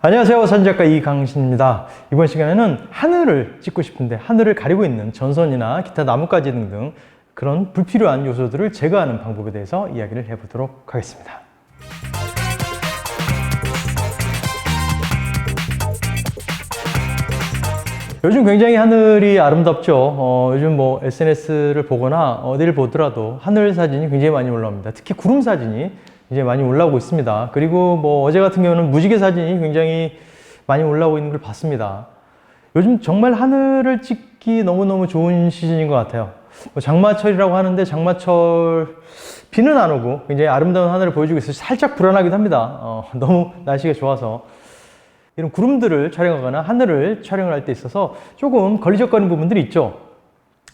안녕하세요. 사진작가 이강신입니다. 이번 시간에는 하늘을 찍고 싶은데 하늘을 가리고 있는 전선이나 기타 나뭇가지 등등 그런 불필요한 요소들을 제거하는 방법에 대해서 이야기를 해보도록 하겠습니다. 요즘 굉장히 하늘이 아름답죠. 요즘 뭐 SNS를 보거나 어디를 보더라도 하늘 사진이 굉장히 많이 올라옵니다. 특히 구름 사진이 굉장히 많이 올라오고 있습니다. 그리고 뭐 어제 같은 경우는 무지개 사진이 굉장히 많이 올라오고 있는 걸 봤습니다. 요즘 정말 하늘을 찍기 너무너무 좋은 시즌인 것 같아요. 뭐 장마철이라고 하는데 장마철 비는 안 오고 굉장히 아름다운 하늘을 보여주고 있어서 살짝 불안하기도 합니다. 너무 날씨가 좋아서. 이런 구름들을 촬영하거나 하늘을 촬영을 할 때 있어서 조금 걸리적거리는 부분들이 있죠.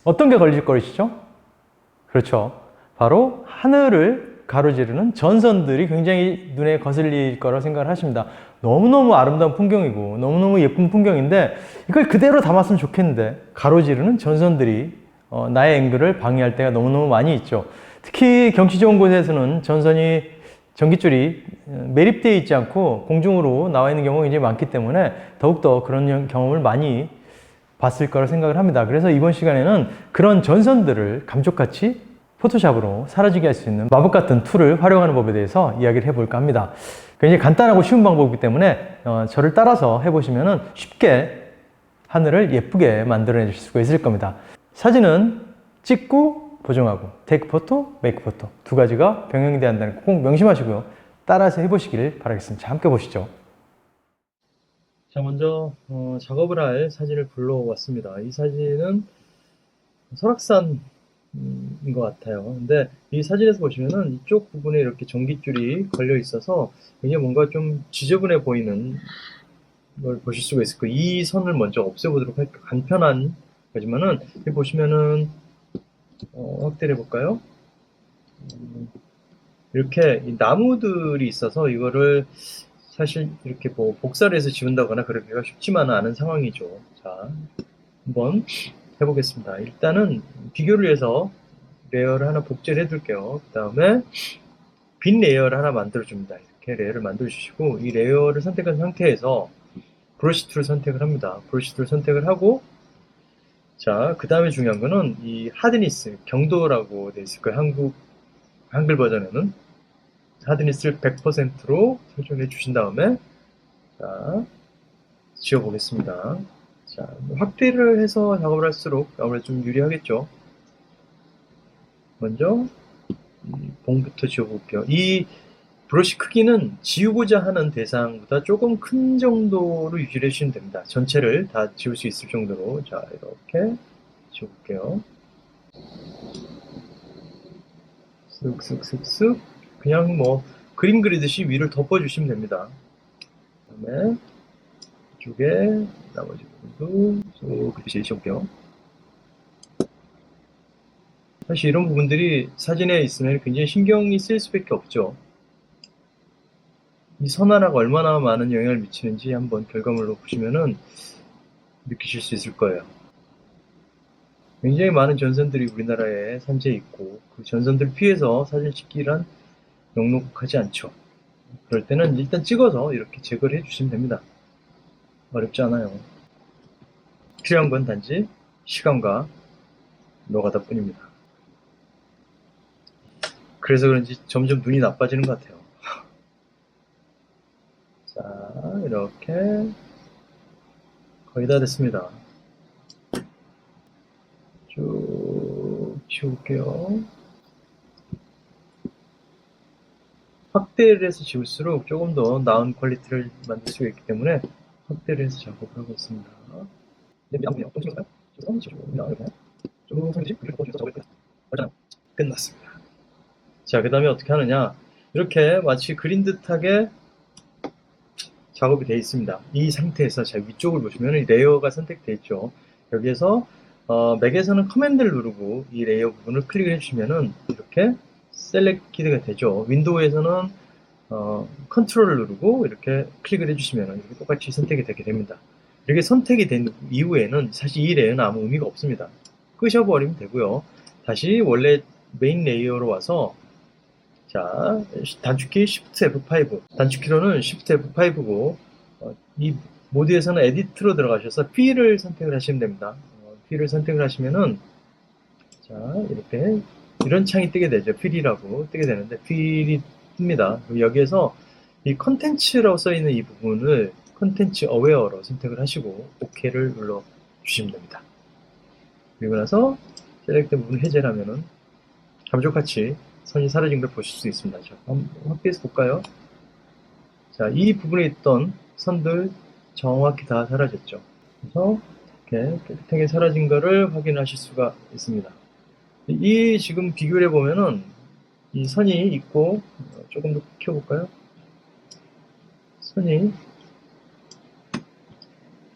어떤 게 걸리적거리시죠? 그렇죠. 바로 하늘을 가로지르는 전선들이 굉장히 눈에 거슬릴 거라고 생각을 하십니다. 너무너무 아름다운 풍경이고 너무너무 예쁜 풍경인데 이걸 그대로 담았으면 좋겠는데 가로지르는 전선들이 나의 앵글을 방해할 때가 너무너무 많이 있죠. 특히 경치 좋은 곳에서는 전기줄이 매립되어 있지 않고 공중으로 나와 있는 경우가 굉장히 많기 때문에 더욱더 그런 경험을 많이 봤을 거라 생각을 합니다. 그래서 이번 시간에는 그런 전선들을 감쪽같이 포토샵으로 사라지게 할 수 있는 마법 같은 툴을 활용하는 법에 대해서 이야기를 해볼까 합니다. 굉장히 간단하고 쉬운 방법이기 때문에 저를 따라서 해보시면 쉽게 하늘을 예쁘게 만들어낼 수가 있을 겁니다. 사진은 찍고 보정하고 테이크 포토, 메이크 포토 두 가지가 병행돼야 한다는 거 꼭 명심하시고요. 따라서 해보시길 바라겠습니다. 자, 함께 보시죠. 자, 먼저 작업을 할 사진을 불러왔습니다. 이 사진은 설악산 것 같아요. 근데 이 사진에서 보시면은 이쪽 부분에 이렇게 전깃줄이 걸려 있어서 굉장히 뭔가 좀 지저분해 보이는 걸 보실 수가 있을 거예요. 이 선을 먼저 없애보도록 할게요. 간편한 거지만은 여기 보시면은 확대를 해볼까요? 이렇게 나무들이 있어서 이거를 사실 이렇게 뭐 복사를 해서 지운다거나 그러기가 쉽지만은 않은 상황이죠. 자, 한번 해보겠습니다. 일단은 비교를 해서 레이어를 하나 복제를 해둘게요. 그 다음에 빈 레이어를 하나 만들어줍니다. 이렇게 레이어를 만들어주시고 이 레이어를 선택한 상태에서 브러쉬 툴을 선택을 합니다. 브러쉬 툴을 선택을 하고 자, 그 다음에 중요한 거는 이 하드니스, 경도라고 되어 있을 거예요. 한글 버전에는 하드니스를 100%로 설정해 주신 다음에 자, 지워보겠습니다. 자, 확대를 해서 작업을 할수록 아무래도 좀 유리하겠죠. 먼저 이 봉부터 지워볼게요. 이 브러쉬 크기는 지우고자 하는 대상보다 조금 큰 정도로 유지를 해주시면 됩니다. 전체를 다 지울 수 있을 정도로. 자, 이렇게 지워볼게요. 쓱쓱쓱쓱 그냥 뭐 그림 그리듯이 위를 덮어주시면 됩니다. 그 다음에 이쪽에 나머지 부분도 쭉 그리듯이 지워볼게요. 사실 이런 부분들이 사진에 있으면 굉장히 신경이 쓰일 수밖에 없죠. 이 선 하나가 얼마나 많은 영향을 미치는지 한번 결과물로 보시면은 느끼실 수 있을 거예요. 굉장히 많은 전선들이 우리나라에 산재해 있고 그 전선들 피해서 사진 찍기란 녹록하지 않죠. 그럴 때는 일단 찍어서 이렇게 제거를 해주시면 됩니다. 어렵지 않아요. 필요한 건 단지 시간과 노가다 뿐입니다. 그래서 그런지 점점 눈이 나빠지는 것 같아요. 자, 이렇게 거의 다 됐습니다. 쭉 지울게요. 확대를 해서 지울수록 조금 더 나은 퀄리티를 만들 수가 있기 때문에 확대를 해서 작업을 하고 있습니다. 끝났습니다. 자, 그 다음에 어떻게 하느냐. 이렇게 마치 그린 듯하게 작업이 되어 있습니다. 이 상태에서 자 위쪽을 보시면 이 레이어가 선택되어 있죠. 여기에서 맥에서는 커맨드를 누르고 이 레이어 부분을 클릭을 해주시면은 이렇게 셀렉트가 되죠. 윈도우에서는 컨트롤을 누르고 이렇게 클릭을 해주시면 이렇게 똑같이 선택이 되게 됩니다. 이렇게 선택이 된 이후에는 사실 이 레이어는 아무 의미가 없습니다. 끄셔버리면 되고요. 다시 원래 메인 레이어로 와서 자, 단축키 Shift F5. 단축키로는 Shift F5고 이 모드에서는 에디트로 들어가셔서 필을 선택을 하시면 됩니다. 필을 선택을 하시면은 자 이렇게 이런 창이 뜨게 되죠. 필이라고 뜨게 되는데 필이 뜹니다. 그럼 여기에서 이 컨텐츠라고 써 있는 이 부분을 컨텐츠 어웨어로 선택을 하시고 OK를 눌러 주시면 됩니다. 그리고 나서 셀렉트 부분 해제를 하면은 감쪽같이 선이 사라진 걸 보실 수 있습니다. 자, 한번 확대해서 볼까요? 자, 이 부분에 있던 선들 정확히 다 사라졌죠. 그래서 이렇게 깨끗하게 사라진 거를 확인하실 수가 있습니다. 이 지금 비교를 해보면은 이 선이 있고 조금 더 켜볼까요? 선이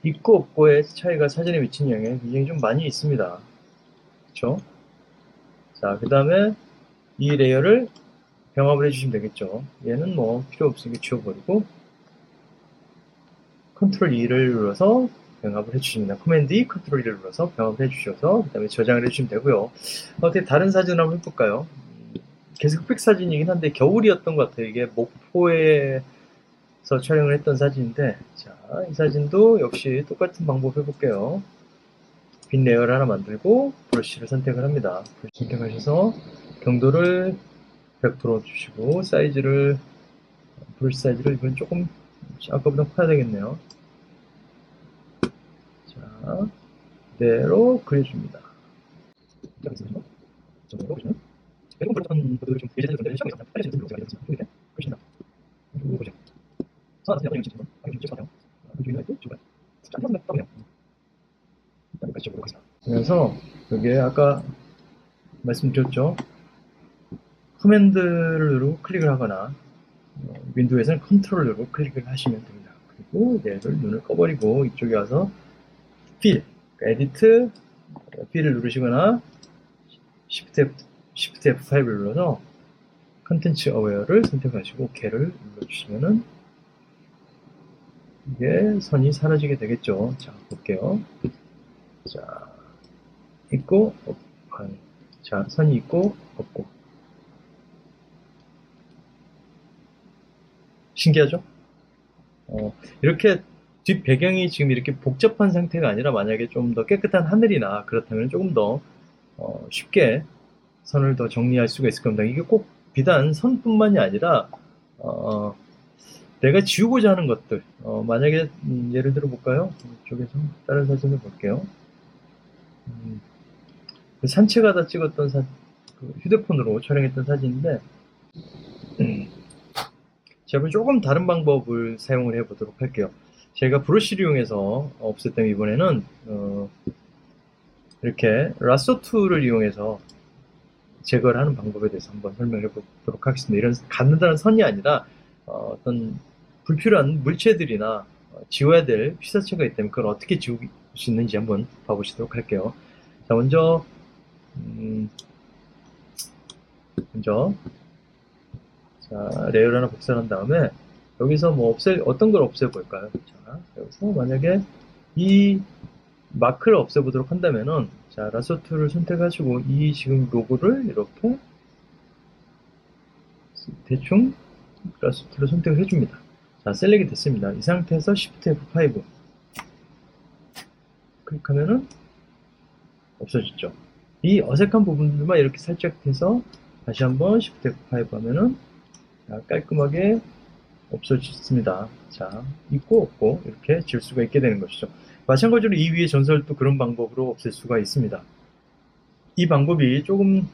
있고 없고의 차이가 사진에 미친 영향이 굉장히 좀 많이 있습니다. 그렇죠? 자, 그 다음에 이 레이어를 병합을 해주시면 되겠죠. 얘는 뭐 필요 없으니까 지워버리고 컨트롤 E를 눌러서 병합을 해주십니다. 코맨드 E, 컨트롤 E를 눌러서 병합을 해주셔서 그 다음에 저장을 해주시면 되고요. 어떻게 다른 사진 한번 해볼까요? 계속 흑백 사진이긴 한데 겨울이었던 것 같아요. 이게 목포에서 촬영을 했던 사진인데 자, 이 사진도 역시 똑같은 방법 해볼게요. 빈 레이어를 하나 만들고 브러쉬를 선택을 합니다. 브러쉬 선택하셔서 경도를 100% 주시고 사이즈를 브러쉬 사이즈를 이건 조금 아까보다 커야 되겠네요. 자, 그대로 그려줍니다. 그래서 여기에 아까 말씀드렸죠. 커맨드를 누르고 클릭을 하거나 윈도우에서는 컨트롤 누르고 클릭을 하시면 됩니다. 그리고 얘를 눈을 꺼버리고 이쪽에 와서 필, 에디트, 필을 누르시거나 Shift F5를 눌러서 컨텐츠 어웨어를 선택하시고 OK를 눌러주시면은 이게 선이 사라지게 되겠죠. 자, 볼게요. 자, 있고, 자, 선이 있고, 없고. 신기하죠? 이렇게 뒷 배경이 지금 이렇게 복잡한 상태가 아니라 만약에 좀 더 깨끗한 하늘이나 그렇다면 조금 더 쉽게 선을 더 정리할 수가 있을 겁니다. 이게 꼭 비단 선뿐만이 아니라 내가 지우고자 하는 것들 만약에 예를 들어 볼까요? 이쪽에서 다른 사진을 볼게요. 산책하다 찍었던 그 휴대폰으로 촬영했던 사진인데 제가 조금 다른 방법을 사용을 해 보도록 할게요. 제가 브러쉬를 이용해서 없앴다면 이번에는 이렇게 라쏘 툴을 이용해서 제거를 하는 방법에 대해서 한번 설명을 해보도록 하겠습니다. 이런 갖는다는 선이 아니라 어떤 불필요한 물체들이나 지워야 될 피사체가 있다면 그걸 어떻게 지울 수 있는지 한번 봐보시도록 할게요. 자, 먼저 자, 레이어를 하나 복사한 다음에 여기서 뭐 어떤 걸 없애볼까요? 자, 여기서 만약에 이 마크를 없애보도록 한다면은 자, 라sso 툴을 선택하시고 이 지금 로고를 이렇게 대충 라sso 툴을 선택을 해줍니다. 자, 셀렉이 됐습니다. 이 상태에서 Shift F5 클릭하면은 없어졌죠. 이 어색한 부분들만 이렇게 살짝 해서 다시 한번 Shift F5 하면은 자, 깔끔하게 없어졌습니다. 자, 있고 없고 이렇게 지울 수가 있게 되는 것이죠. 마찬가지로 이 위에 전설도 그런 방법으로 없앨 수가 있습니다. 이 방법이 조금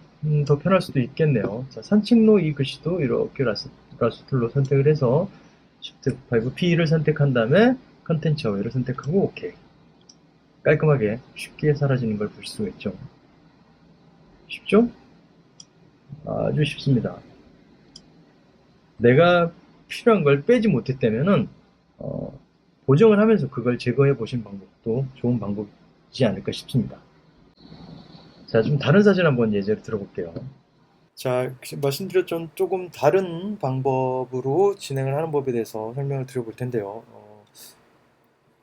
더 편할 수도 있겠네요. 자, 산책로 이 글씨도 이렇게 라스툴로 선택을 해서 Shift F5 P를 선택한 다음에 컨텐츠 어웨이를 선택하고 OK. 깔끔하게 쉽게 사라지는 걸 보실 수가 있죠. 쉽죠? 아주 쉽습니다. 내가 필요한 걸 빼지 못했다면은 보정을 하면서 그걸 제거해 보신 방법도 좋은 방법이지 않을까 싶습니다. 자, 좀 다른 사진 한번 예제를 들어볼게요. 자, 말씀드렸던 조금 다른 방법으로 진행을 하는 법에 대해서 설명을 드려볼 텐데요.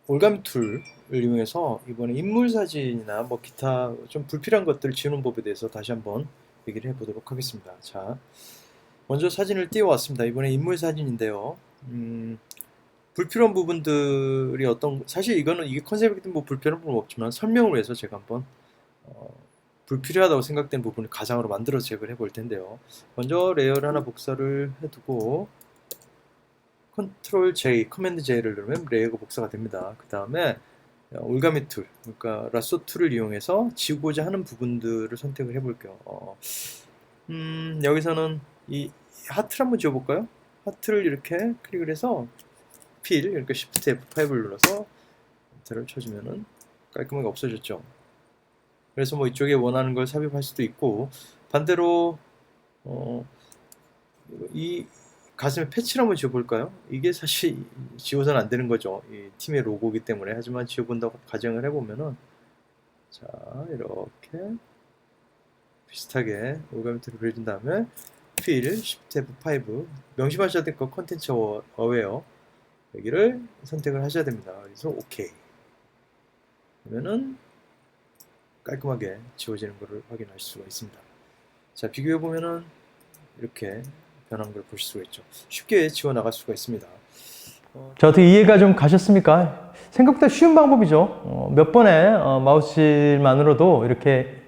올가미 툴을 이용해서 이번에 인물 사진이나 뭐 기타 좀 불필요한 것들을 지우는 법에 대해서 다시 한번 얘기를 해보도록 하겠습니다. 자, 먼저 사진을 띄워왔습니다. 이번에 인물 사진인데요. 불필요한 부분들이 사실 이게 컨셉이기 때문에 뭐 불필요한 부분은 없지만 설명을 위해서 제가 한번 어, 불필요하다고 생각된 부분을 가상으로 만들어서 제거를 해볼 텐데요. 먼저 레이어를 하나 복사를 해두고 컨트롤 J, 커맨드 J를 누르면 레이어가 복사가 됩니다. 그 다음에 올가미 툴, 그러니까 라쏘 툴을 이용해서 지우고자 하는 부분들을 선택을 해볼게요. 여기서는 이 하트를 한번 지워볼까요? 하트를 이렇게 클릭을 해서 필, 이렇게 Shift F5를 눌러서 엔터를 쳐주면은 깔끔하게 없어졌죠. 그래서 뭐 이쪽에 원하는 걸 삽입할 수도 있고, 반대로 이 가슴에 패치를 한번 지워볼까요? 이게 사실 지워서는 안 되는 거죠. 이 팀의 로고이기 때문에. 하지만 지워본다고 가정을 해보면은, 자, 이렇게 비슷하게 올가미트를 그려준 다음에 필, Shift F5 명심하셔야 될 거 컨텐츠 어웨어 여기를 선택을 하셔야 됩니다. 그래서 OK. 그러면은 깔끔하게 지워지는 것을 확인할 수가 있습니다. 자, 비교해 보면은 이렇게 변한 걸 보실 수가 있죠. 쉽게 지워 나갈 수가 있습니다. 자, 어떻게 이해가 좀 가셨습니까? 생각보다 쉬운 방법이죠. 몇 번의 마우스만으로도 이렇게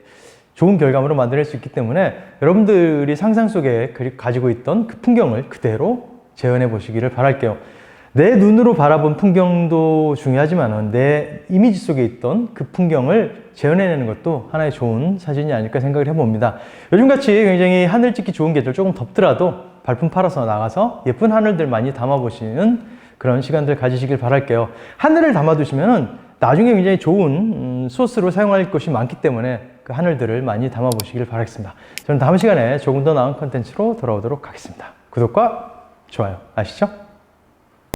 좋은 결과물을 만들어낼 수 있기 때문에 여러분들이 상상 속에 가지고 있던 그 풍경을 그대로 재현해 보시기를 바랄게요. 내 눈으로 바라본 풍경도 중요하지만 내 이미지 속에 있던 그 풍경을 재현해내는 것도 하나의 좋은 사진이 아닐까 생각을 해봅니다. 요즘같이 굉장히 하늘 찍기 좋은 계절 조금 덥더라도 발품 팔아서 나가서 예쁜 하늘들 많이 담아보시는 그런 시간들 가지시길 바랄게요. 하늘을 담아두시면 나중에 굉장히 좋은 소스로 사용할 것이 많기 때문에 그 하늘들을 많이 담아보시길 바라겠습니다. 저는 다음 시간에 조금 더 나은 컨텐츠로 돌아오도록 하겠습니다. 구독과 좋아요 아시죠?